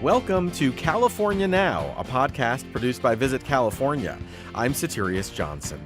Welcome to California Now, a podcast produced by Visit California. I'm Satirius Johnson.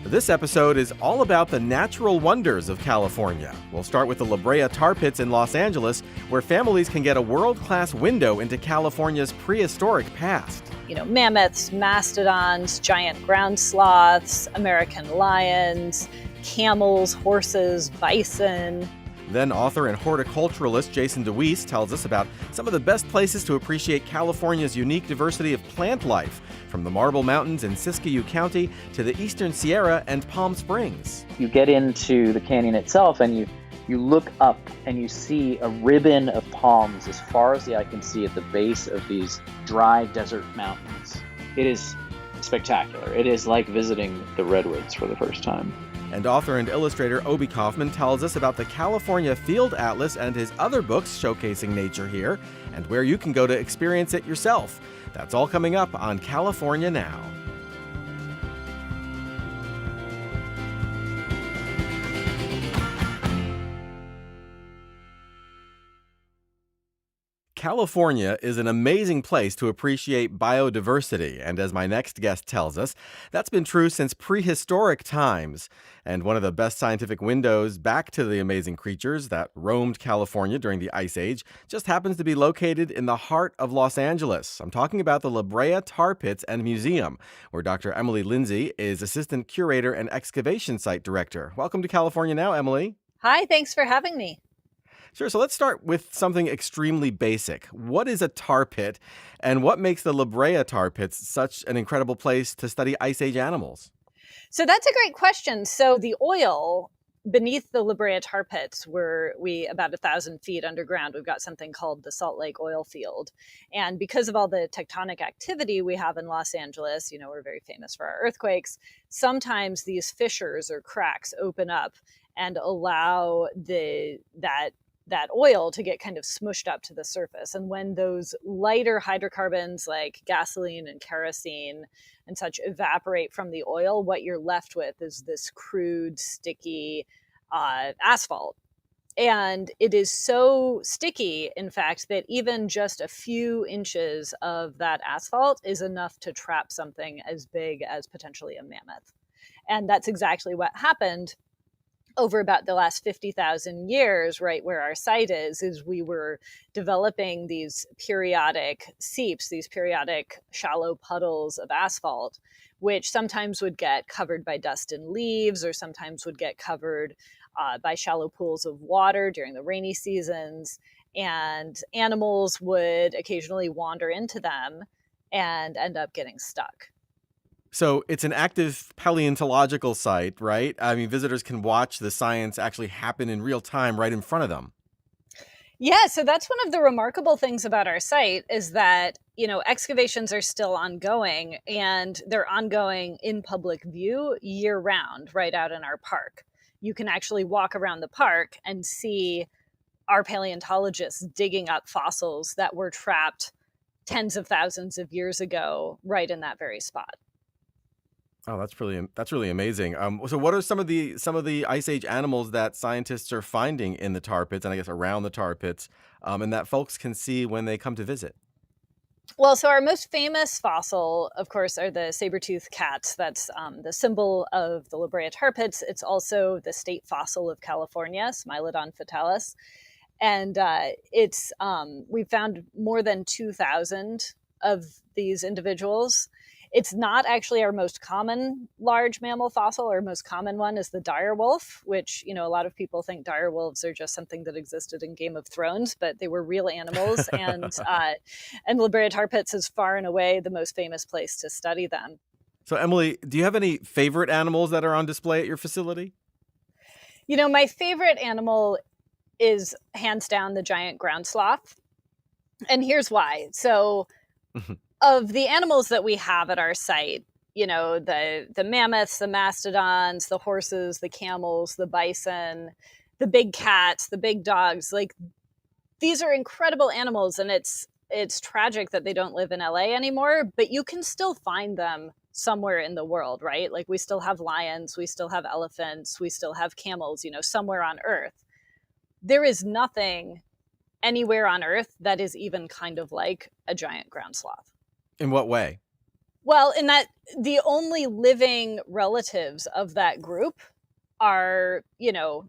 This episode is all about the natural wonders of California. We'll start with the Brea Tar Pits in Los Angeles, where families can get a world-class window into California's prehistoric past. Mammoths, mastodons, giant ground sloths, American lions, camels, horses, bison. Then author and horticulturalist Jason Dewees tells us about some of the best places to appreciate California's unique diversity of plant life, from the Marble Mountains in Siskiyou County to the Eastern Sierra and Palm Springs. You get into the canyon itself and you look up and you see a ribbon of palms as far as the eye can see at the base of these dry desert mountains. It is spectacular. It is like visiting the redwoods for the first time. And author and illustrator Obi Kaufmann tells us about the California Field Atlas and his other books showcasing nature here, and where you can go to experience it yourself. That's all coming up on California Now. California is an amazing place to appreciate biodiversity, and as my next guest tells us, that's been true since prehistoric times. And one of the best scientific windows back to the amazing creatures that roamed California during the Ice Age just happens to be located in the heart of Los Angeles. I'm talking about the Brea Tar Pits and Museum, where Dr. Emily Lindsey is assistant curator and excavation site director. Welcome to California Now, Emily. Hi, thanks for having me. Sure. So let's start with something extremely basic. What is a tar pit, and what makes the Brea Tar Pits such an incredible place to study Ice Age animals? So that's a great question. So the oil beneath the Brea Tar Pits, where we about 1,000 feet underground, we've got something called the Salt Lake oil field. And because of all the tectonic activity we have in Los Angeles, we're very famous for our earthquakes. Sometimes these fissures or cracks open up and allow that oil to get kind of smushed up to the surface. And when those lighter hydrocarbons like gasoline and kerosene and such evaporate from the oil, what you're left with is this crude, sticky asphalt. And it is so sticky, in fact, that even just a few inches of that asphalt is enough to trap something as big as potentially a mammoth. And that's exactly what happened over about the last 50,000 years, right where our site is we were developing these periodic seeps, these periodic shallow puddles of asphalt, which sometimes would get covered by dust and leaves, or sometimes would get covered by shallow pools of water during the rainy seasons. And animals would occasionally wander into them and end up getting stuck. So it's an active paleontological site, right? I mean, visitors can watch the science actually happen in real time right in front of them. Yeah, so that's one of the remarkable things about our site is that, excavations are still ongoing, and they're ongoing in public view year round right out in our park. You can actually walk around the park and see our paleontologists digging up fossils that were trapped tens of thousands of years ago right in that very spot. Oh, that's really amazing. So what are some of the Ice Age animals that scientists are finding in the tar pits and I guess around the tar pits, and that folks can see when they come to visit? Well, so our most famous fossil, of course, are the sabre-toothed cats. That's the symbol of the Brea Tar Pits. It's also the state fossil of California, Smilodon fatalis. And we've found more than 2,000 of these individuals. It's not actually our most common large mammal fossil. Our most common one is the dire wolf, which, a lot of people think dire wolves are just something that existed in Game of Thrones, but they were real animals. And Brea Tar Pits is far and away the most famous place to study them. So, Emily, do you have any favorite animals that are on display at your facility? My favorite animal is hands down the giant ground sloth. And here's why. So of the animals that we have at our site, the mammoths, the mastodons, the horses, the camels, the bison, the big cats, the big dogs, like these are incredible animals. And it's tragic that they don't live in LA anymore, but you can still find them somewhere in the world, right? Like we still have lions, we still have elephants, we still have camels, somewhere on Earth. There is nothing anywhere on Earth that is even kind of like a giant ground sloth. In what way? Well, in that the only living relatives of that group are,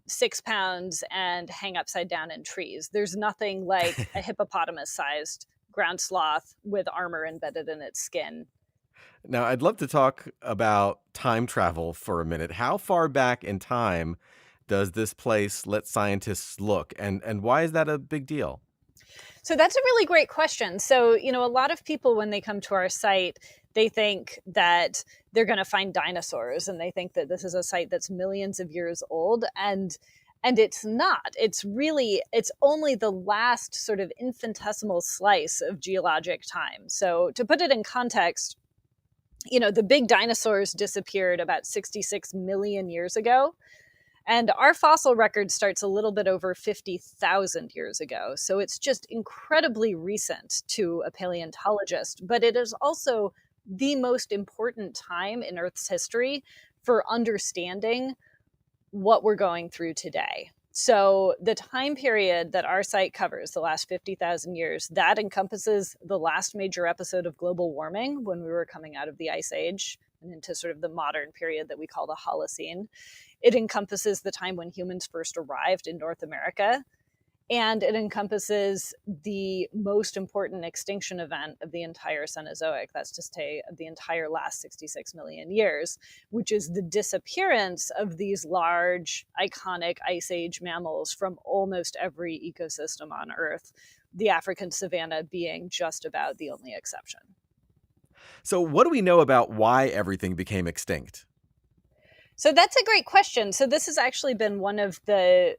6 pounds and hang upside down in trees. There's nothing like a hippopotamus sized ground sloth with armor embedded in its skin. Now, I'd love to talk about time travel for a minute. How far back in time does this place let scientists look, and why is that a big deal? So that's a really great question. So, a lot of people, when they come to our site, they think that they're going to find dinosaurs, and they think that this is a site that's millions of years old. And it's not. It's only the last sort of infinitesimal slice of geologic time. So to put it in context, the big dinosaurs disappeared about 66 million years ago. And our fossil record starts a little bit over 50,000 years ago. So it's just incredibly recent to a paleontologist, but it is also the most important time in Earth's history for understanding what we're going through today. So the time period that our site covers, the last 50,000 years, that encompasses the last major episode of global warming when we were coming out of the Ice Age and into sort of the modern period that we call the Holocene. It encompasses the time when humans first arrived in North America. And it encompasses the most important extinction event of the entire Cenozoic, that's to say, of the entire last 66 million years, which is the disappearance of these large, iconic Ice Age mammals from almost every ecosystem on Earth, the African savanna being just about the only exception. So, what do we know about why everything became extinct? So that's a great question. So this has actually been one of the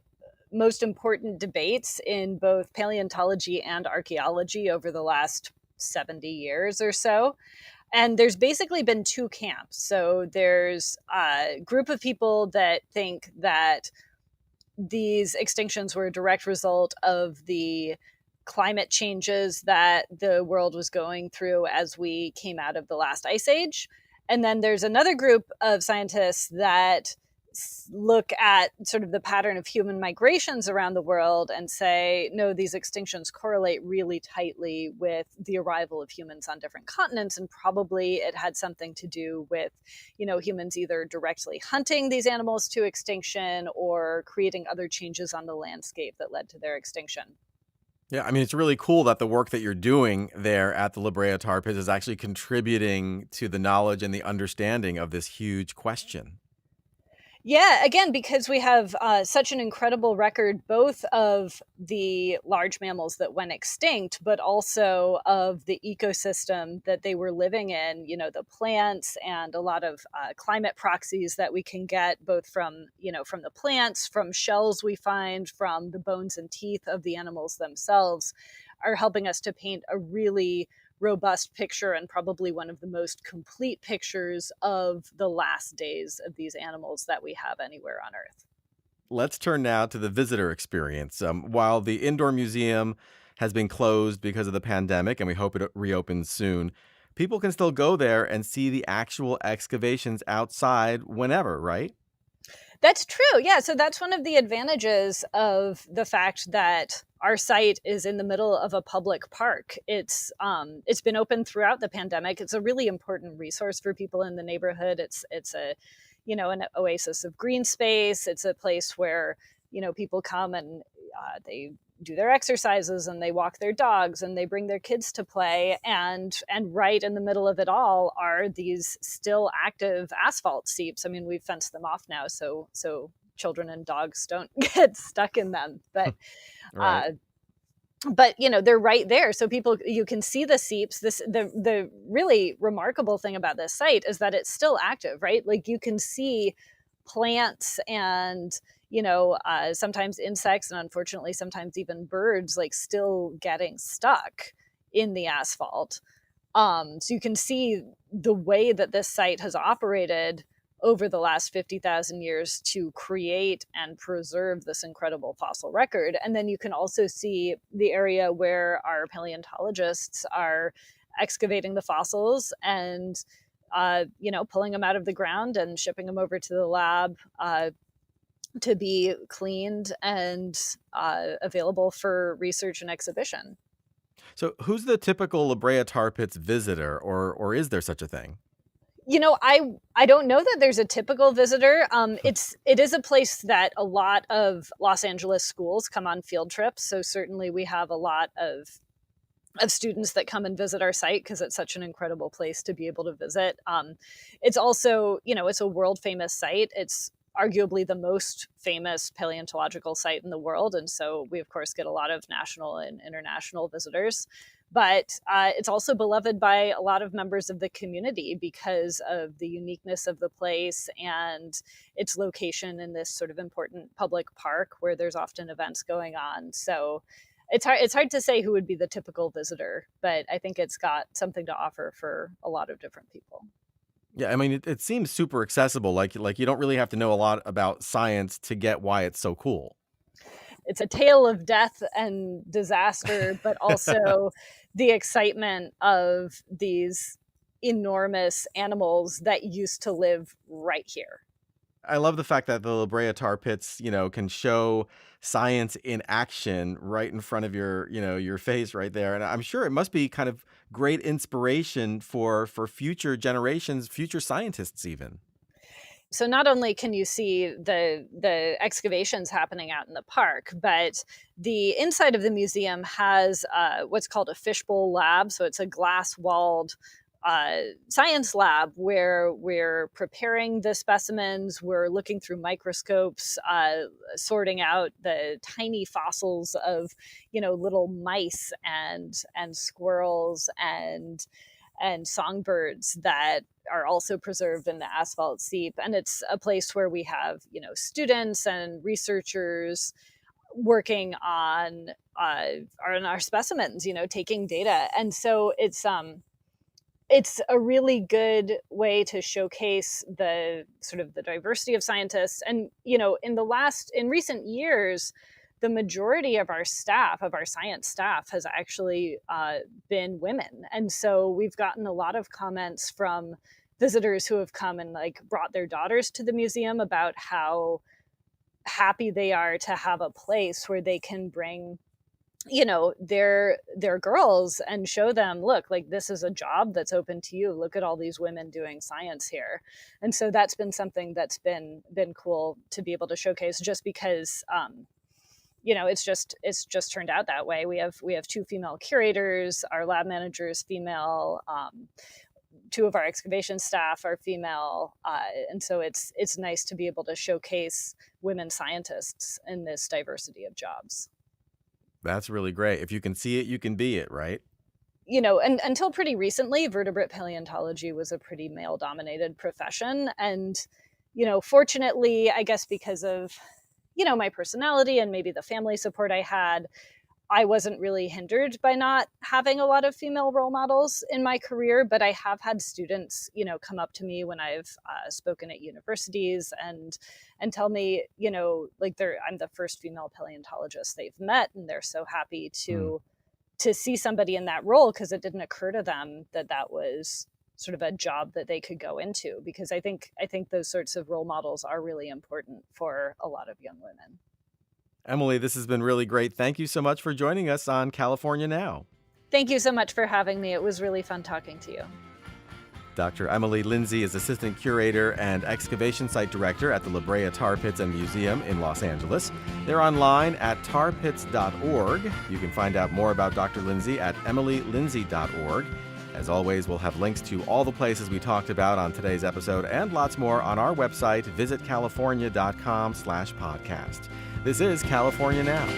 most important debates in both paleontology and archaeology over the last 70 years or so. And there's basically been two camps. So there's a group of people that think that these extinctions were a direct result of the climate changes that the world was going through as we came out of the last ice age. And then there's another group of scientists that look at sort of the pattern of human migrations around the world and say, no, these extinctions correlate really tightly with the arrival of humans on different continents. And probably it had something to do with, humans either directly hunting these animals to extinction or creating other changes on the landscape that led to their extinction. Yeah, I mean, it's really cool that the work that you're doing there at the Brea Tar Pits is actually contributing to the knowledge and the understanding of this huge question. Yeah, again, because we have such an incredible record, both of the large mammals that went extinct, but also of the ecosystem that they were living in, the plants and a lot of climate proxies that we can get both from the plants, from shells we find, from the bones and teeth of the animals themselves, are helping us to paint a really robust picture and probably one of the most complete pictures of the last days of these animals that we have anywhere on Earth. Let's turn now to the visitor experience. While the indoor museum has been closed because of the pandemic, and we hope it reopens soon, people can still go there and see the actual excavations outside whenever, right? That's true. Yeah. So that's one of the advantages of the fact that our site is in the middle of a public park. It's been open throughout the pandemic. It's a really important resource for people in the neighborhood. It's a an oasis of green space. It's a place where people come and they do their exercises and they walk their dogs and they bring their kids to play. And right in the middle of it all are these still active asphalt seeps. I mean, we've fenced them off now, so children and dogs don't get stuck in them. But Right. but they're right there, so you can see the seeps. The really remarkable thing about this site is that it's still active, right? Like you can see plants and sometimes insects, and unfortunately sometimes even birds, like still getting stuck in the asphalt. So you can see the way that this site has operated over the last 50,000 years to create and preserve this incredible fossil record. And then you can also see the area where our paleontologists are excavating the fossils and pulling them out of the ground and shipping them over to the lab to be cleaned and available for research and exhibition. So, who's the typical La Brea Tar Pits visitor, or is there such a thing? I don't know that there's a typical visitor. It is a place that a lot of Los Angeles schools come on field trips. So certainly we have a lot of students that come and visit our site because it's such an incredible place to be able to visit. It's also, it's a world famous site. It's arguably the most famous paleontological site in the world. And so we, of course, get a lot of national and international visitors. But it's also beloved by a lot of members of the community because of the uniqueness of the place and its location in this sort of important public park where there's often events going on. So it's hard to say who would be the typical visitor, but I think it's got something to offer for a lot of different people. Yeah, I mean, it seems super accessible. Like you don't really have to know a lot about science to get why it's so cool. It's a tale of death and disaster, but also the excitement of these enormous animals that used to live right here. I love the fact that the La Brea Tar Pits, can show science in action right in front of your face right there. And I'm sure it must be kind of great inspiration for future generations, future scientists even. So not only can you see the excavations happening out in the park, but the inside of the museum has what's called a fishbowl lab. So it's a glass-walled science lab where we're preparing the specimens, we're looking through microscopes, sorting out the tiny fossils of, little mice and squirrels and songbirds that are also preserved in the asphalt seep. And it's a place where we have, students and researchers working on our specimens, taking data. And so it's a really good way to showcase the sort of the diversity of scientists. And, in recent years, the majority of our staff, of our science staff, has actually been women. And so we've gotten a lot of comments from visitors who have come and brought their daughters to the museum about how happy they are to have a place where they can bring their girls and show them, look, this is a job that's open to you. Look at all these women doing science here. And so that's been something that's been cool to be able to showcase, just because it's just turned out that way. We have two female curators, our lab manager is female, two of our excavation staff are female, and so it's nice to be able to showcase women scientists in this diversity of jobs. That's really great. If you can see it, you can be it, right? And until pretty recently, vertebrate paleontology was a pretty male-dominated profession. And, fortunately, I guess because of, my personality and maybe the family support I had, I wasn't really hindered by not having a lot of female role models in my career. But I have had students, come up to me when I've spoken at universities and tell me, I'm the first female paleontologist they've met, and they're so happy to see somebody in that role, because it didn't occur to them that was sort of a job that they could go into. Because I think those sorts of role models are really important for a lot of young women. Emily, this has been really great. Thank you so much for joining us on California Now. Thank you so much for having me. It was really fun talking to you. Dr. Emily Lindsey is Assistant Curator and Excavation Site Director at the La Brea Tar Pits and Museum in Los Angeles. They're online at tarpits.org. You can find out more about Dr. Lindsey at emilylindsey.org. As always, we'll have links to all the places we talked about on today's episode and lots more on our website, visitcalifornia.com/podcast. This is California Now.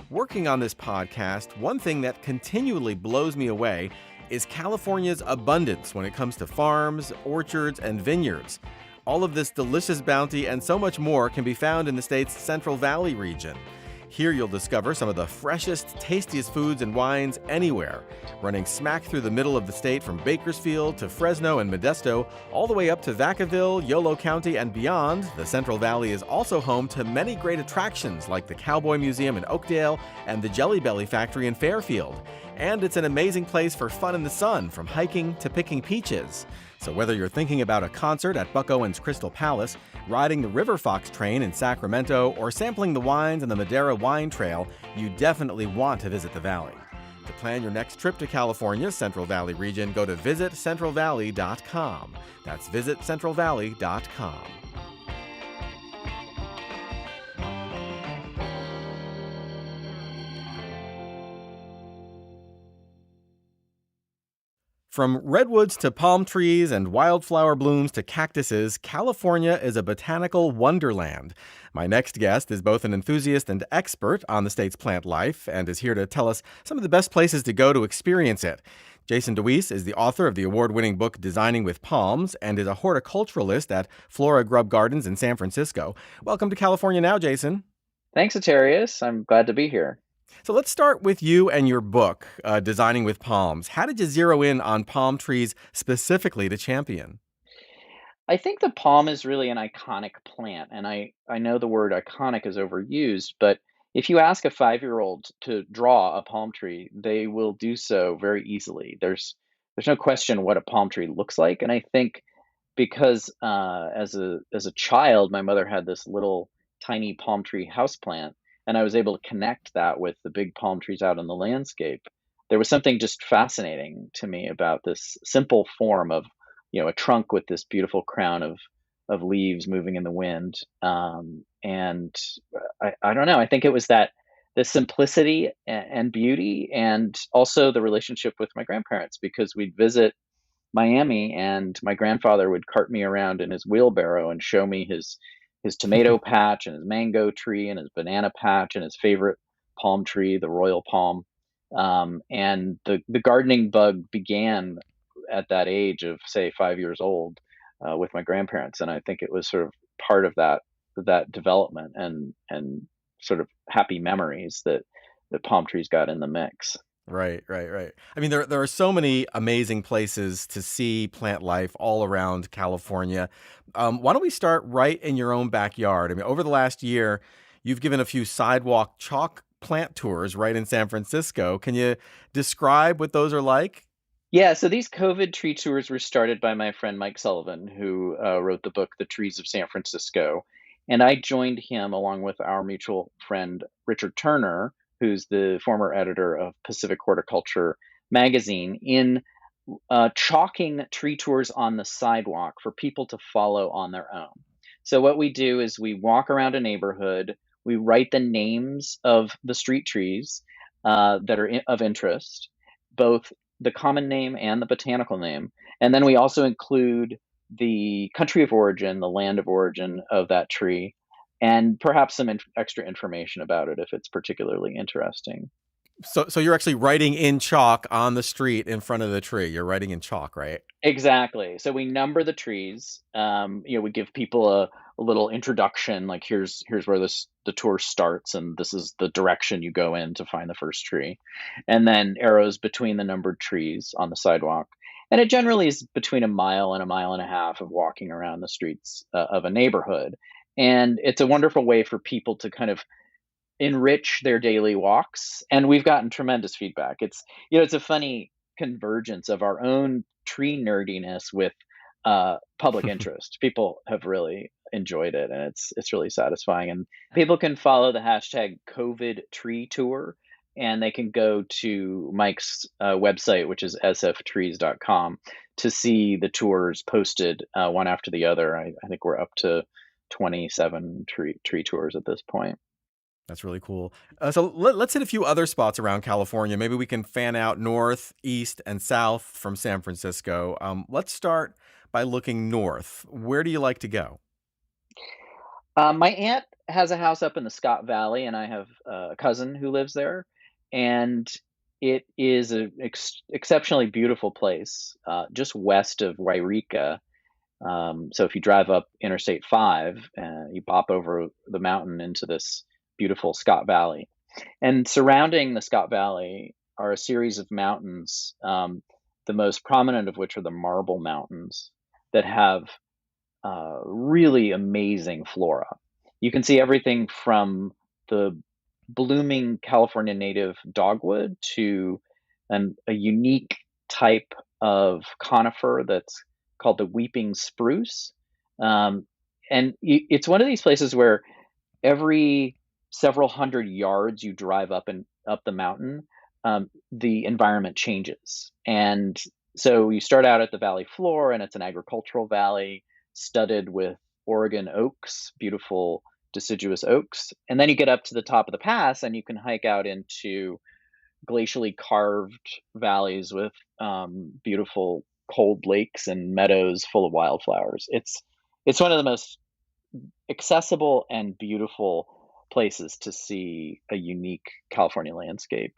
Working on this podcast, one thing that continually blows me away is California's abundance when it comes to farms, orchards, and vineyards. All of this delicious bounty and so much more can be found in the state's Central Valley region. Here you'll discover some of the freshest, tastiest foods and wines anywhere, running smack through the middle of the state from Bakersfield to Fresno and Modesto, all the way up to Vacaville, Yolo County, and beyond. The Central Valley is also home to many great attractions like the Cowboy Museum in Oakdale and the Jelly Belly Factory in Fairfield. And it's an amazing place for fun in the sun, from hiking to picking peaches. So whether you're thinking about a concert at Buck Owens Crystal Palace, riding the River Fox train in Sacramento, or sampling the wines on the Madera Wine Trail, you definitely want to visit the valley. To plan your next trip to California's Central Valley region, go to visitcentralvalley.com. That's visitcentralvalley.com. From redwoods to palm trees and wildflower blooms to cactuses, California is a botanical wonderland. My next guest is both an enthusiast and expert on the state's plant life and is here to tell us some of the best places to go to experience it. Jason Dewees is the author of the award-winning book Designing with Palms and is a horticulturalist at Flora Grub Gardens in San Francisco. Welcome to California Now, Jason. Thanks, Atarius. I'm glad to be here. So let's start with you and your book, Designing with Palms. How did you zero in on palm trees specifically to champion? I think the palm is really an iconic plant, and I know the word iconic is overused, but if you ask a 5-year-old to draw a palm tree, they will do so very easily. There's no question what a palm tree looks like, and I think because as a child, my mother had this little tiny palm tree houseplant, and I was able to connect that with the big palm trees out in the landscape. There was something just fascinating to me about this simple form of, a trunk with this beautiful crown of leaves moving in the wind. And I don't know. I think it was that the simplicity and beauty, and also the relationship with my grandparents, because we'd visit Miami and my grandfather would cart me around in his wheelbarrow and show me his tomato patch and his mango tree and his banana patch and his favorite palm tree, the royal palm. And the gardening bug began at that age of, say, 5 years old with my grandparents. And I think it was sort of part of that development and sort of happy memories that palm trees got in the mix. Right. I mean, there are so many amazing places to see plant life all around California. Why don't we start right in your own backyard? I mean, over the last year, you've given a few sidewalk chalk plant tours right in San Francisco. Can you describe what those are like? Yeah, so these COVID tree tours were started by my friend Mike Sullivan, who wrote the book, The Trees of San Francisco. And I joined him along with our mutual friend, Richard Turner, who's the former editor of Pacific Horticulture magazine, in chalking tree tours on the sidewalk for people to follow on their own. So what we do is we walk around a neighborhood, we write the names of the street trees that are of interest, both the common name and the botanical name. And then we also include the country of origin, the land of origin of that tree, and perhaps some extra information about it if it's particularly interesting. So you're actually writing in chalk on the street in front of the tree. You're writing in chalk, right? Exactly. So we number the trees. We give people a little introduction, like here's where the tour starts, and this is the direction you go in to find the first tree, and then arrows between the numbered trees on the sidewalk. And it generally is between a mile and a mile and a half of walking around the streets of a neighborhood. And it's a wonderful way for people to kind of enrich their daily walks. And we've gotten tremendous feedback. It's a funny convergence of our own tree nerdiness with public interest. People have really enjoyed it, and it's really satisfying. And people can follow the hashtag COVID Tree Tour, and they can go to Mike's website, which is sftrees.com, to see the tours posted one after the other. I think we're up to 27 tree tours at this point. That's really cool. So let's hit a few other spots around California. Maybe we can fan out north, east, and south from San Francisco. Let's start by looking north. Where do you like to go? My aunt has a house up in the Scott Valley, and I have a cousin who lives there. And it is an exceptionally beautiful place, just west of Wairika. So if you drive up Interstate 5, you pop over the mountain into this beautiful Scott Valley. And surrounding the Scott Valley are a series of mountains, the most prominent of which are the Marble Mountains, that have really amazing flora. You can see everything from the blooming California native dogwood to a unique type of conifer that's called the weeping spruce. Um, and it's one of these places where every several hundred yards you drive up the mountain, the environment changes. And so you start out at the valley floor, and it's an agricultural valley studded with Oregon oaks, beautiful deciduous oaks. And then you get up to the top of the pass, and you can hike out into glacially carved valleys with beautiful cold lakes and meadows full of wildflowers. It's one of the most accessible and beautiful places to see a unique California landscape,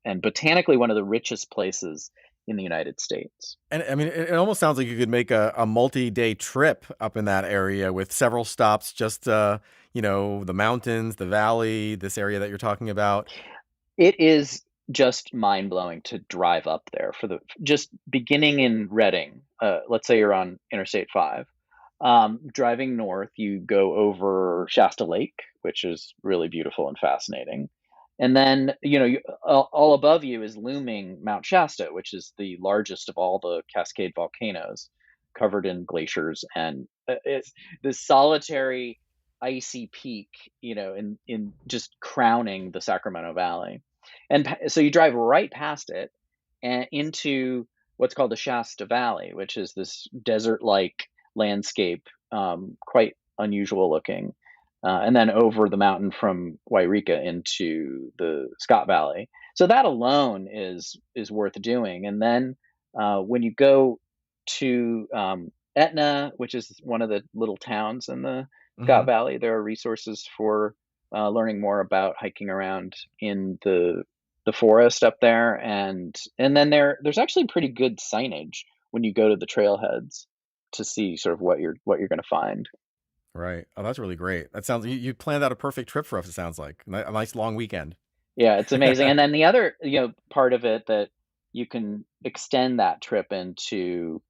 and botanically one of the richest places in the United States. And I mean, it almost sounds like you could make a multi-day trip up in that area with several stops, just, the mountains, the valley, this area that you're talking about. It is just mind blowing to drive up there just beginning in Redding. Let's say you're on Interstate 5. Driving north, you go over Shasta Lake, which is really beautiful and fascinating. And then, all above you is looming Mount Shasta, which is the largest of all the Cascade volcanoes, covered in glaciers. And it's this solitary icy peak, in just crowning the Sacramento Valley. And so you drive right past it and into what's called the Shasta Valley, which is this desert-like landscape, quite unusual looking, and then over the mountain from Wairika into the Scott Valley. So that alone is worth doing. And then when you go to Etna, which is one of the little towns in the Scott Valley, there are resources for learning more about hiking around in the forest up there, and then there's actually pretty good signage when you go to the trailheads to see sort of what you're going to find. Right. Oh, that's really great. That sounds you planned out a perfect trip for us. It sounds like a nice long weekend. Yeah, it's amazing. And then the other part of it that you can extend that trip into.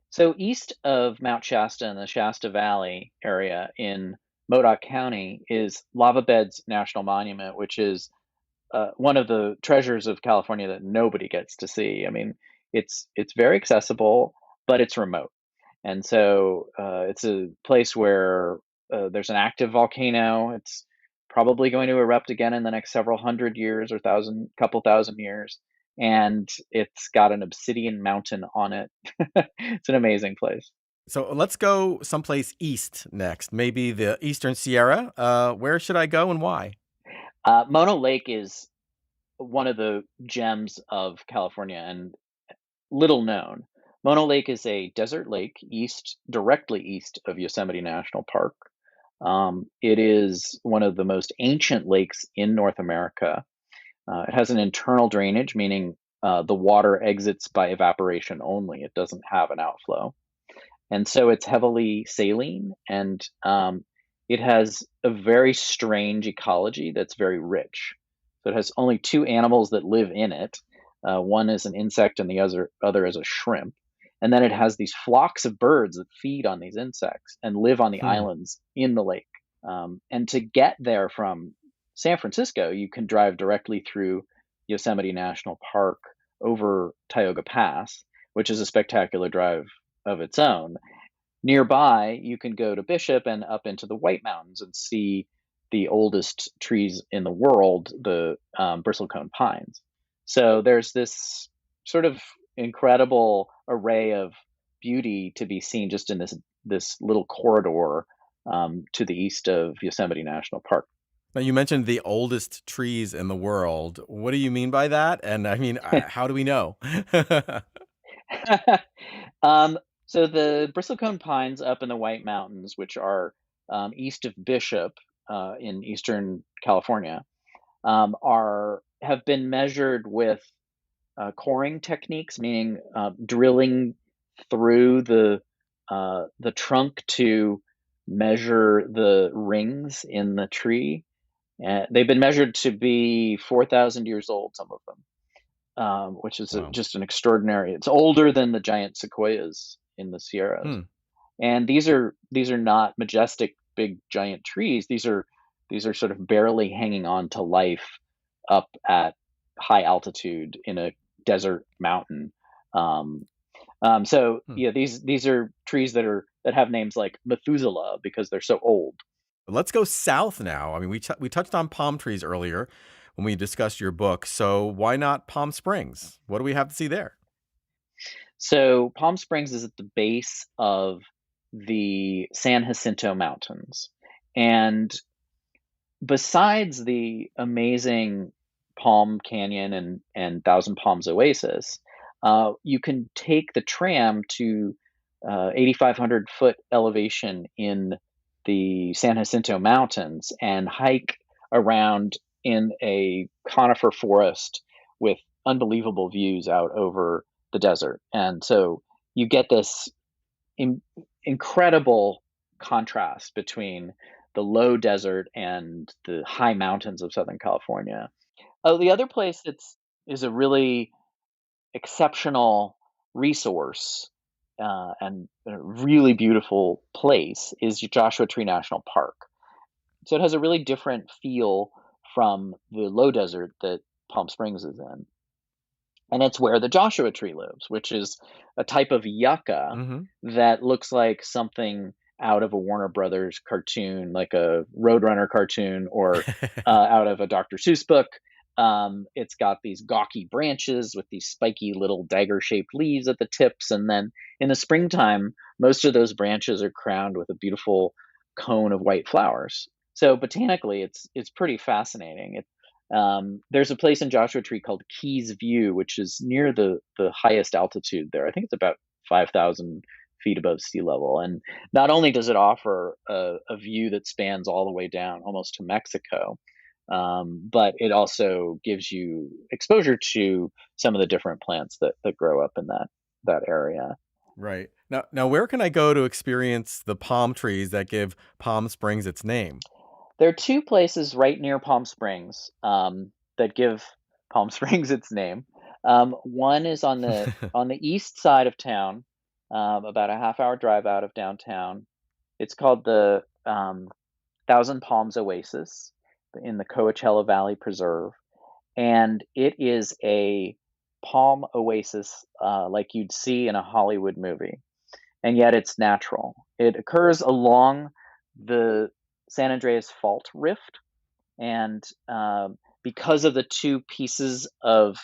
So east of Mount Shasta and the Shasta Valley area in Modoc County is Lava Beds National Monument, which is one of the treasures of California that nobody gets to see. I mean, it's very accessible, but it's remote. And so it's a place where there's an active volcano. It's probably going to erupt again in the next several hundred years or couple thousand years. And it's got an obsidian mountain on it. It's an amazing place. So let's go someplace east next, maybe the Eastern Sierra. Where should I go and why? Mono Lake is one of the gems of California and little known. Mono Lake is a desert lake directly east of Yosemite National Park. It is one of the most ancient lakes in North America. It has an internal drainage, meaning the water exits by evaporation only. It doesn't have an outflow. And so it's heavily saline, and it has a very strange ecology that's very rich. So it has only two animals that live in it. One is an insect and the other is a shrimp. And then it has these flocks of birds that feed on these insects and live on the islands in the lake. And to get there from San Francisco, you can drive directly through Yosemite National Park over Tioga Pass, which is a spectacular drive of its own. Nearby, you can go to Bishop and up into the White Mountains and see the oldest trees in the world, the bristlecone pines. So there's this sort of incredible array of beauty to be seen just in this little corridor to the east of Yosemite National Park. Now, you mentioned the oldest trees in the world. What do you mean by that? And I mean, how do we know? So the bristlecone pines up in the White Mountains, which are east of Bishop in Eastern California, have been measured with coring techniques, meaning drilling through the trunk to measure the rings in the tree. And they've been measured to be 4,000 years old, some of them, which is Wow. just an extraordinary. It's older than the giant sequoias in the Sierras. Hmm. And these are not majestic, big, giant trees. These are sort of barely hanging on to life up at high altitude in a desert mountain. Um, so Hmm. yeah, these are trees that have names like Methuselah because they're so old. Let's go south now. I mean, we touched on palm trees earlier when we discussed your book. So why not Palm Springs? What do we have to see there? So Palm Springs is at the base of the San Jacinto Mountains, and besides the amazing Palm Canyon and Thousand Palms Oasis, you can take the tram to 8,500 foot elevation in the San Jacinto Mountains and hike around in a conifer forest with unbelievable views out over the desert. And so you get this in, incredible contrast between the low desert and the high mountains of Southern California. Oh, the other place that's is a really exceptional resource and a really beautiful place is Joshua Tree National Park. So it has a really different feel from the low desert that Palm Springs is in. And it's where the Joshua tree lives, which is a type of yucca Hmm. that looks like something out of a Warner Brothers cartoon, like a Roadrunner cartoon, or out of a Dr. Seuss book. It's got these gawky branches with these spiky little dagger-shaped leaves at the tips, and then in the springtime, most of those branches are crowned with a beautiful cone of white flowers. So botanically, it's pretty fascinating. There's a place in Joshua Tree called Keys View, which is near the highest altitude there. I think it's about 5,000 feet above sea level. And not only does it offer a view that spans all the way down almost to Mexico, but it also gives you exposure to some of the different plants that grow up in that area. Right. Now, where can I go to experience the palm trees that give Palm Springs its name? There are two places right near Palm Springs that give Palm Springs its name. One is on the east side of town, about a half-hour drive out of downtown. It's called the Thousand Palms Oasis in the Coachella Valley Preserve, and it is a palm oasis like you'd see in a Hollywood movie, and yet it's natural. It occurs along the San Andreas Fault Rift, and because of the two pieces of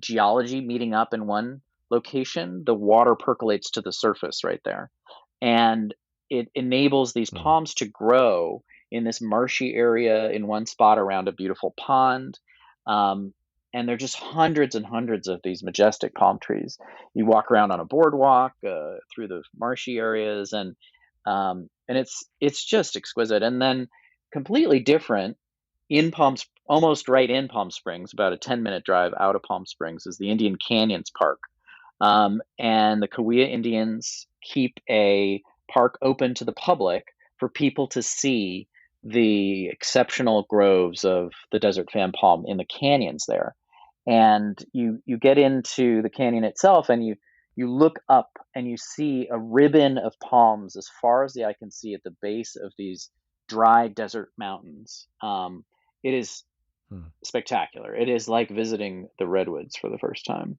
geology meeting up in one location, the water percolates to the surface right there, and it enables these Hmm. palms to grow in this marshy area in one spot around a beautiful pond. Um, and there are just hundreds and hundreds of these majestic palm trees. You walk around on a boardwalk through the marshy areas, and it's just exquisite. And then completely different almost right in Palm Springs, about a 10-minute drive out of Palm Springs, is the Indian Canyons Park. And the Cahuilla Indians keep a park open to the public for people to see the exceptional groves of the desert fan palm in the canyons there. And you get into the canyon itself, and you look up and you see a ribbon of palms as far as the eye can see at the base of these dry desert mountains. It is Hmm. spectacular. It is like visiting the redwoods for the first time.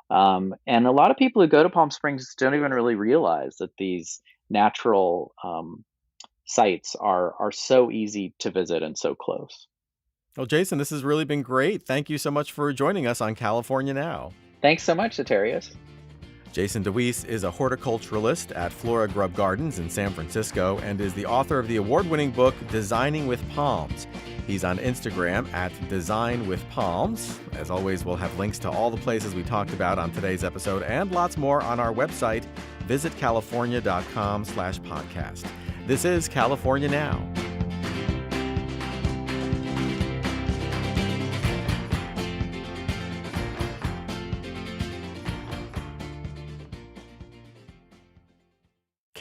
And a lot of people who go to Palm Springs don't even really realize that these natural sites are so easy to visit and so close. Well, Jason, this has really been great. Thank you so much for joining us on California Now. Thanks so much, Satarius. Jason Dewees is a horticulturalist at Flora Grub Gardens in San Francisco and is the author of the award-winning book Designing with Palms. He's on Instagram at Design with Palms. As always, we'll have links to all the places we talked about on today's episode and lots more on our website, visitcalifornia.com/podcast. This is California Now.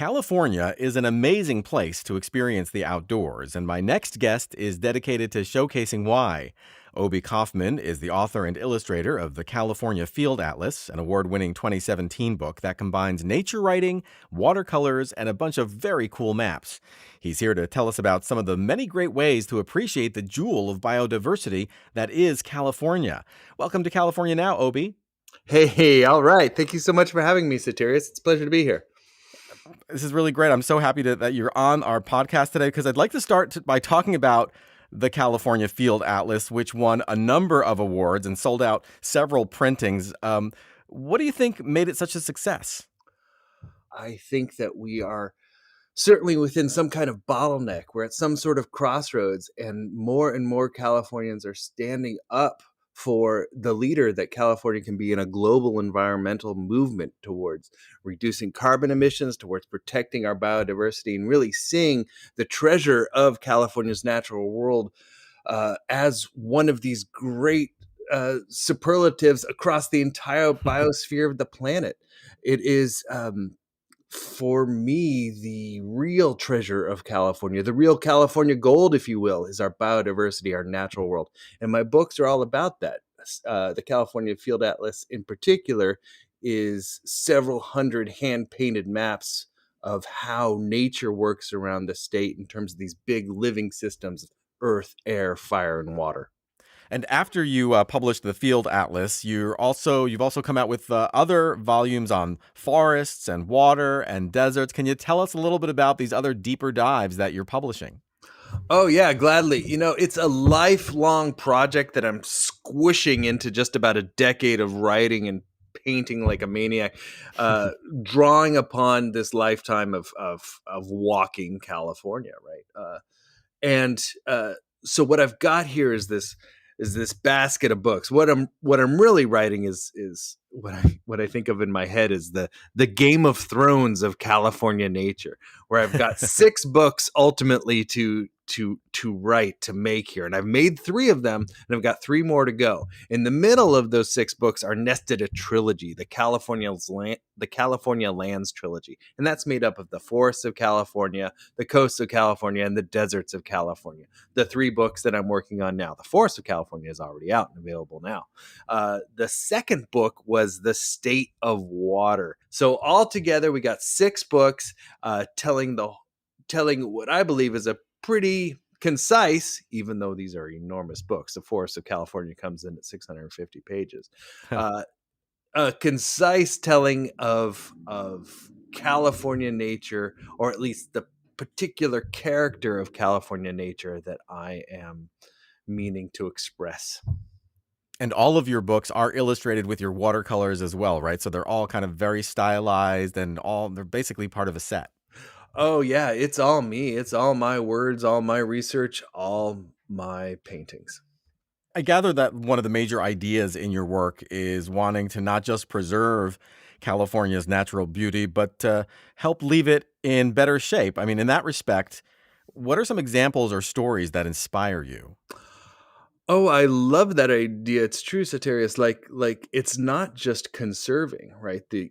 California is an amazing place to experience the outdoors, and my next guest is dedicated to showcasing why. Obi Kaufmann is the author and illustrator of the California Field Atlas, an award-winning 2017 book that combines nature writing, watercolors, and a bunch of very cool maps. He's here to tell us about some of the many great ways to appreciate the jewel of biodiversity that is California. Welcome to California Now, Obi. Hey, all right. Thank you so much for having me, Satirius. It's a pleasure to be here. This is really great. I'm so happy that you're on our podcast today because I'd like to start by talking about the California Field Atlas, which won a number of awards and sold out several printings. What do you think made it such a success? I think that we are certainly within some kind of bottleneck. We're at some sort of crossroads, and more Californians are standing up for the leader that California can be in a global environmental movement towards reducing carbon emissions, towards protecting our biodiversity, and really seeing the treasure of California's natural world as one of these great superlatives across the entire biosphere of the planet. It is, for me, the real treasure of California, the real California gold, if you will, is our biodiversity, our natural world. And my books are all about that. The California Field Atlas in particular is several hundred hand-painted maps of how nature works around the state in terms of these big living systems of earth, air, fire, and water. And after you published the Field Atlas, you've also come out with other volumes on forests and water and deserts. Can you tell us a little bit about these other deeper dives that you're publishing? Oh, yeah, gladly. It's a lifelong project that I'm squishing into just about a decade of writing and painting like a maniac, drawing upon this lifetime of walking California, right? So what I've got here is this basket of books. What I'm really writing is what I think of in my head is the Game of Thrones of California nature, where I've got 6 books ultimately to write, to make here, and I've made 3 of them, and I've got 3 more to go. In the middle of those 6 books are nested a trilogy, the California Lands trilogy, and that's made up of the forests of California, the coasts of California, and the deserts of California. The 3 books that I'm working on now, the Forests of California, is already out and available now. The second book was the State of Water. So altogether, we got 6 books telling what I believe is a pretty concise, even though these are enormous books. The Forest of California comes in at 650 pages. A concise telling of California nature, or at least the particular character of California nature that I am meaning to express. And all of your books are illustrated with your watercolors as well, right? So they're all kind of very stylized and they're basically part of a set. Oh, yeah, it's all me. It's all my words, all my research, all my paintings. I gather that one of the major ideas in your work is wanting to not just preserve California's natural beauty, but help leave it in better shape. I mean, in that respect, what are some examples or stories that inspire you? Oh, I love that idea. It's true, Satirius. Like it's not just conserving, right? The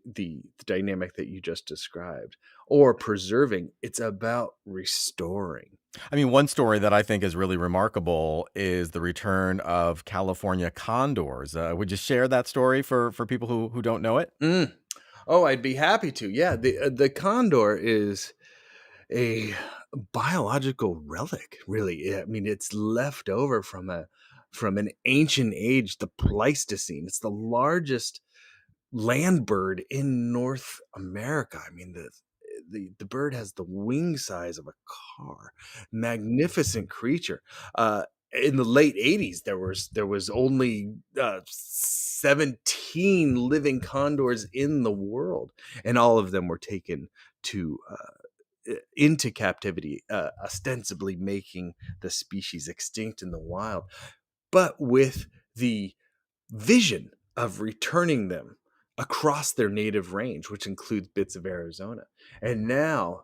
dynamic that you just described, or preserving. It's about restoring. I mean, one story that I think is really remarkable is the return of California condors. Would you share that story for people who don't know it? Oh, I'd be happy to. Yeah, the condor is a biological relic, really. I mean, it's left over from an ancient age, the Pleistocene. It's the largest land bird in North America. I mean, the bird has the wing size of a car. Magnificent creature. In the late 80s, there was only 17 living condors in the world, and all of them were taken into captivity, ostensibly making the species extinct in the wild, but with the vision of returning them across their native range, which includes bits of Arizona. And now,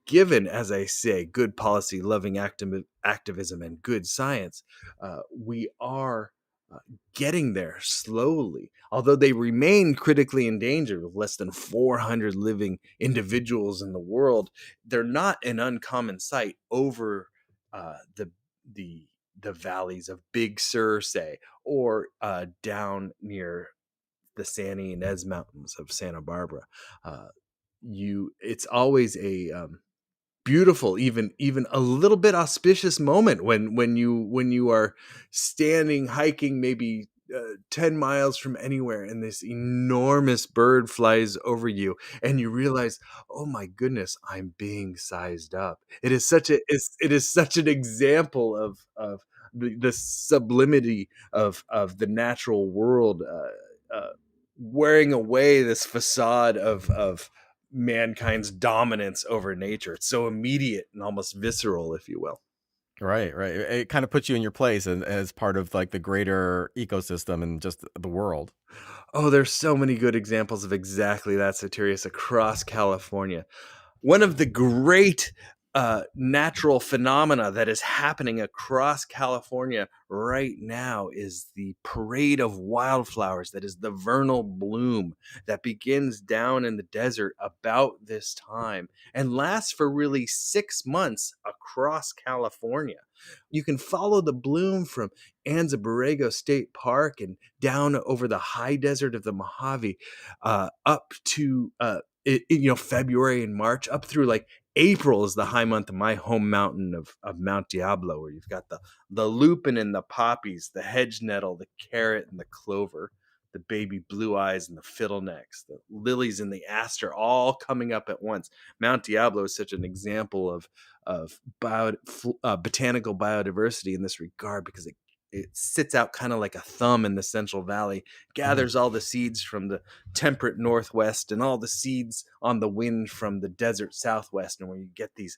given, as I say, good policy, loving activism, and good science, we are getting there slowly. Although they remain critically endangered with less than 400 living individuals in the world, they're not an uncommon sight over the the the valleys of Big Sur, say, or down near the San Ynez Mountains of Santa Barbara. Uh, it's always a beautiful, even a little bit auspicious moment when you are standing hiking maybe 10 miles from anywhere, and this enormous bird flies over you, and you realize, oh my goodness, I'm being sized up. It is such an example of the sublimity of the natural world, wearing away this facade of mankind's dominance over nature. It's so immediate and almost visceral, if you will. Right, right. It kind of puts you in your place and as part of like the greater ecosystem and just the world. Oh, there's so many good examples of exactly that, Satirius, across California. One of the great natural phenomena that is happening across California right now is the parade of wildflowers, that is the vernal bloom that begins down in the desert about this time and lasts for really 6 months across California. You can follow the bloom from Anza Borrego State Park and down over the high desert of the Mojave, up to February and March, up through like April is the high month of my home mountain of Mount Diablo, where you've got the lupin and the poppies, the hedge nettle, the carrot and the clover, the baby blue eyes and the fiddlenecks, the lilies and the aster, all coming up at once. Mount Diablo is such an example of botanical biodiversity in this regard, because it sits out kind of like a thumb in the Central Valley, gathers all the seeds from the temperate Northwest and all the seeds on the wind from the desert Southwest, and where you get these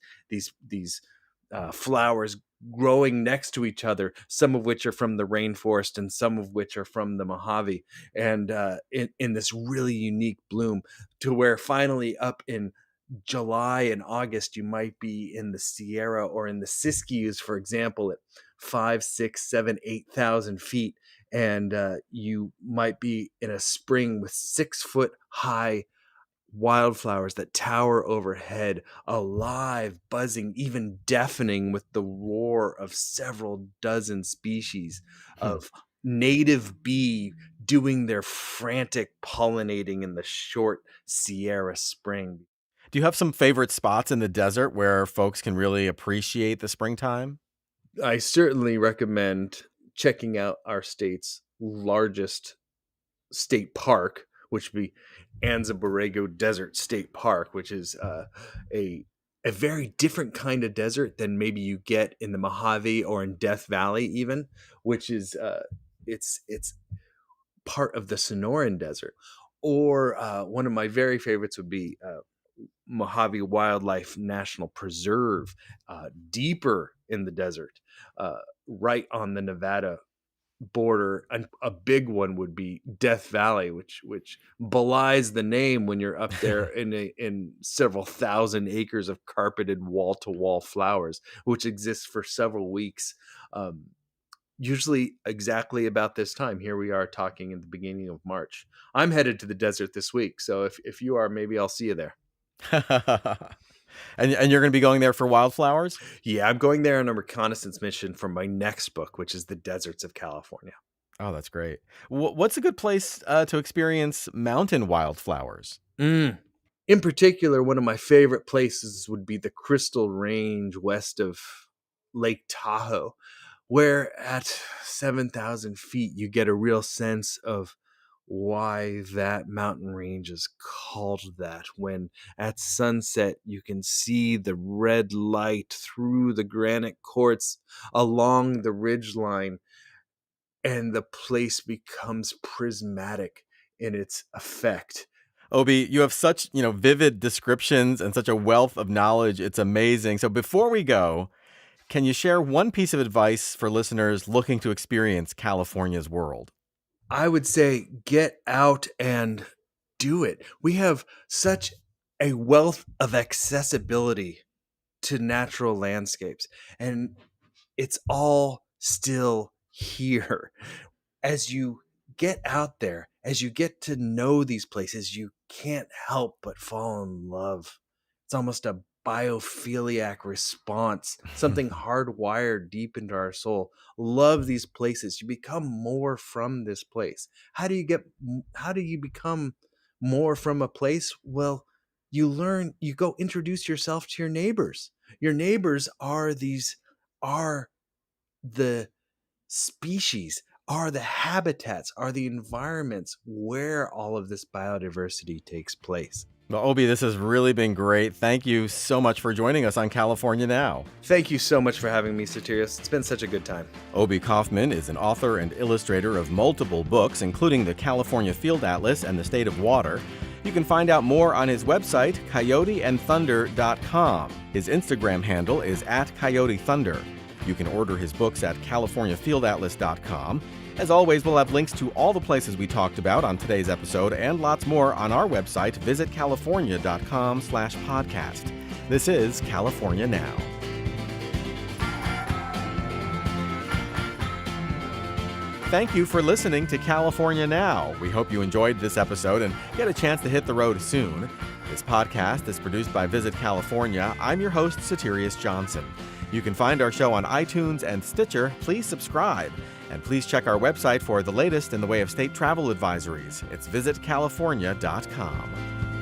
flowers growing next to each other, some of which are from the rainforest and some of which are from the Mojave, and in this really unique bloom, to where finally up in July and August, you might be in the Sierra or in the Siskiyous, for example, at 5, 6, 7, 8,000 feet. And you might be in a spring with 6-foot high wildflowers that tower overhead, alive, buzzing, even deafening with the roar of several dozen species of native bee doing their frantic pollinating in the short Sierra spring. Do you have some favorite spots in the desert where folks can really appreciate the springtime? I certainly recommend checking out our state's largest state park, which would be Anza Borrego Desert State Park, which is a very different kind of desert than maybe you get in the Mojave or in Death Valley, even, which is it's part of the Sonoran Desert. Or one of my very favorites would be Mojave Wildlife National Preserve, deeper in the desert, right on the Nevada border. And a big one would be Death Valley, which belies the name when you're up there in several thousand acres of carpeted wall-to-wall flowers, which exists for several weeks. Usually exactly about this time. Here we are talking in the beginning of March. I'm headed to the desert this week, so if you are, maybe I'll see you there. And you're going to be going there for wildflowers? Yeah, I'm going there on a reconnaissance mission for my next book, which is The Deserts of California. Oh, that's great. What's a good place to experience mountain wildflowers? In particular, one of my favorite places would be the Crystal Range west of Lake Tahoe, where at 7,000 feet, you get a real sense of why that mountain range is called that. When at sunset you can see the red light through the granite quartz along the ridgeline, and the place becomes prismatic in its effect. Obi, you have such, vivid descriptions and such a wealth of knowledge. It's amazing. So before we go, can you share one piece of advice for listeners looking to experience California's world? I would say get out and do it. We have such a wealth of accessibility to natural landscapes, and it's all still here. as you get out there, as you get to know these places, you can't help but fall in love. It's almost a biophiliac response, something hardwired deep into our soul. Love these places. You become more from this place. How do you become more from a place? Well, you go introduce yourself to your neighbors. Your neighbors are the species, are the habitats, are the environments where all of this biodiversity takes place. Well, Obi, this has really been great. Thank you so much for joining us on California Now. Thank you so much for having me, Satirius. It's been such a good time. Obi Kaufmann is an author and illustrator of multiple books, including the California Field Atlas and the State of Water. You can find out more on his website, coyoteandthunder.com. His Instagram handle is @coyotethunder. You can order his books at californiafieldatlas.com. As always, we'll have links to all the places we talked about on today's episode and lots more on our website, visitcalifornia.com/podcast. This is California Now. Thank you for listening to California Now. We hope you enjoyed this episode and get a chance to hit the road soon. This podcast is produced by Visit California. I'm your host, Satirius Johnson. You can find our show on iTunes and Stitcher. Please subscribe. And please check our website for the latest in the way of state travel advisories. It's visitcalifornia.com.